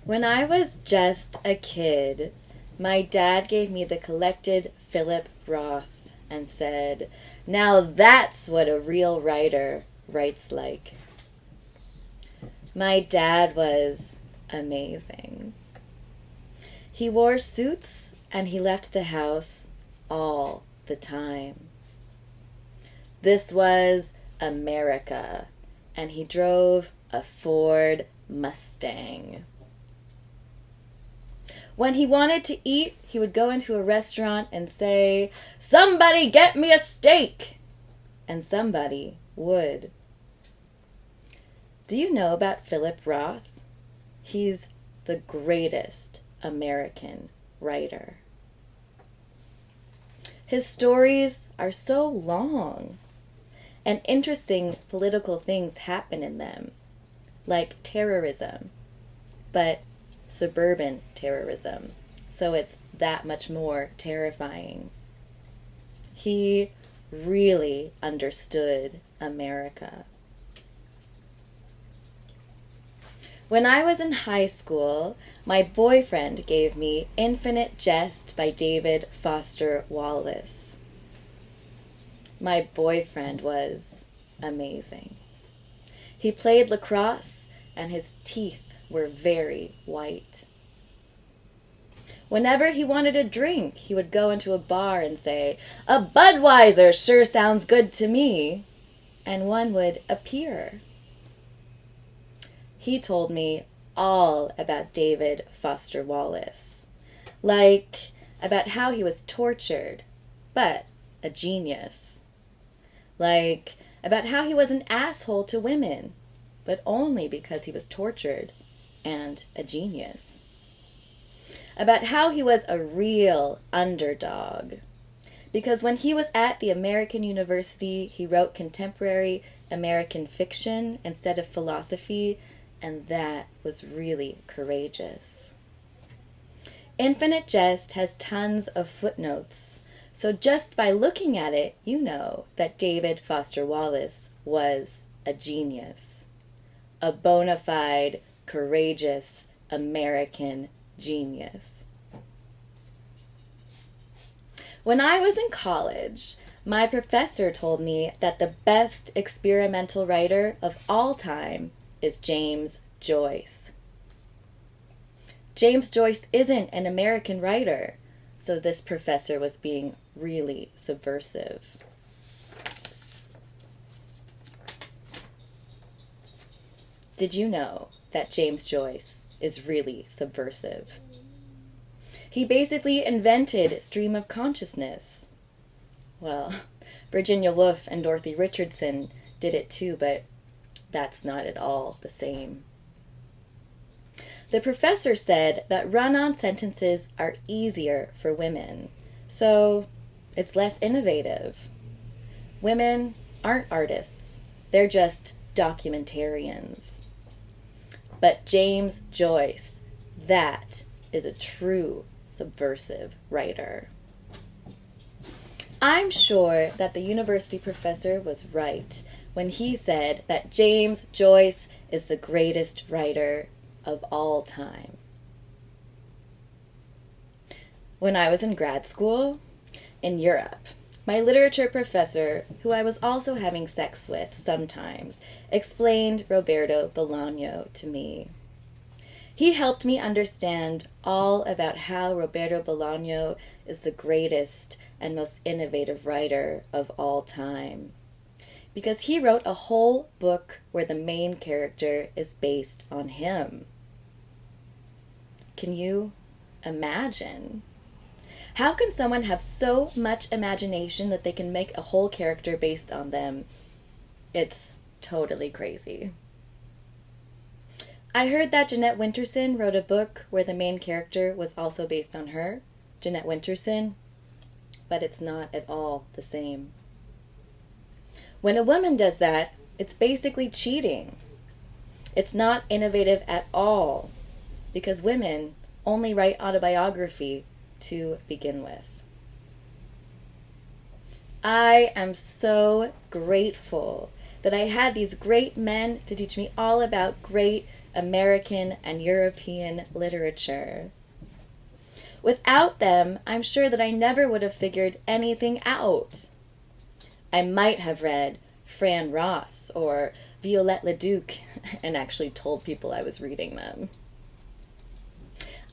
When I was just a kid, my dad gave me the collected Philip Roth and said, "Now that's what a real writer writes like." My dad was amazing. He wore suits and he left the house all the time. This was America, and he drove a Ford Mustang. When he wanted to eat, he would go into a restaurant and say, "Somebody get me a steak!" And somebody would. Do you know about Philip Roth? He's the greatest American writer. His stories are so long, and interesting political things happen in them, like terrorism, but suburban terrorism, so it's that much more terrifying. He really understood America. When I was in high school, my boyfriend gave me Infinite Jest by David Foster Wallace. My boyfriend was amazing. He played lacrosse and his teeth were very white. Whenever he wanted a drink, he would go into a bar and say, "A Budweiser sure sounds good to me," and one would appear. He told me all about David Foster Wallace, like about how he was tortured, but a genius, like about how he was an asshole to women, but only because he was tortured and a genius, about how he was a real underdog, because when he was at the American University, he wrote contemporary American fiction instead of philosophy, and that was really courageous. Infinite Jest has tons of footnotes, so just by looking at it, you know that David Foster Wallace was a genius, a bona fide, courageous American genius. When I was in college, my professor told me that the best experimental writer of all time is James Joyce. James Joyce isn't an American writer, so this professor was being really subversive. Did you know that James Joyce is really subversive? He basically invented stream of consciousness. Well, Virginia Woolf and Dorothy Richardson did it too, but that's not at all the same. The professor said that run-on sentences are easier for women, so it's less innovative. Women aren't artists, they're just documentarians. But James Joyce, that is a true subversive writer. I'm sure that the university professor was right when he said that James Joyce is the greatest writer of all time. When I was in grad school in Europe, my literature professor, who I was also having sex with sometimes, explained Roberto Bolaño to me. He helped me understand all about how Roberto Bolaño is the greatest and most innovative writer of all time, because he wrote a whole book where the main character is based on him. Can you imagine? How can someone have so much imagination that they can make a whole character based on them? It's totally crazy. I heard that Jeanette Winterson wrote a book where the main character was also based on her, Jeanette Winterson, but it's not at all the same. When a woman does that, it's basically cheating. It's not innovative at all, because women only write autobiography to begin with. I am so grateful that I had these great men to teach me all about great American and European literature. Without them, I'm sure that I never would have figured anything out. I might have read Fran Ross or Violette Leduc and actually told people I was reading them.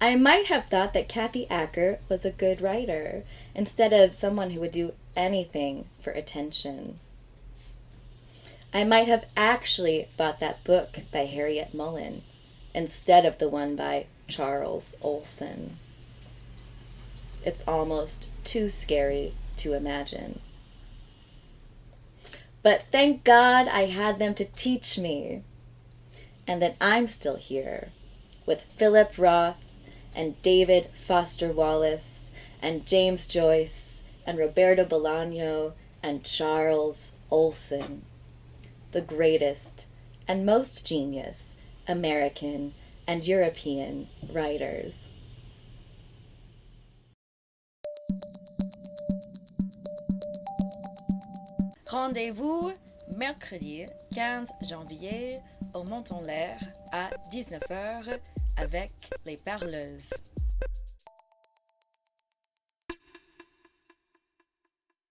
I might have thought that Kathy Acker was a good writer instead of someone who would do anything for attention. I might have actually bought that book by Harriet Mullen instead of the one by Charles Olson. It's almost too scary to imagine. But thank God I had them to teach me, and that I'm still here with Philip Roth and David Foster Wallace and James Joyce and Roberto Bolaño and Charles Olson, the greatest and most genius American and European writers. Rendez-vous mercredi 15 janvier au Monte-en-l'air à 19h avec les Parleuses.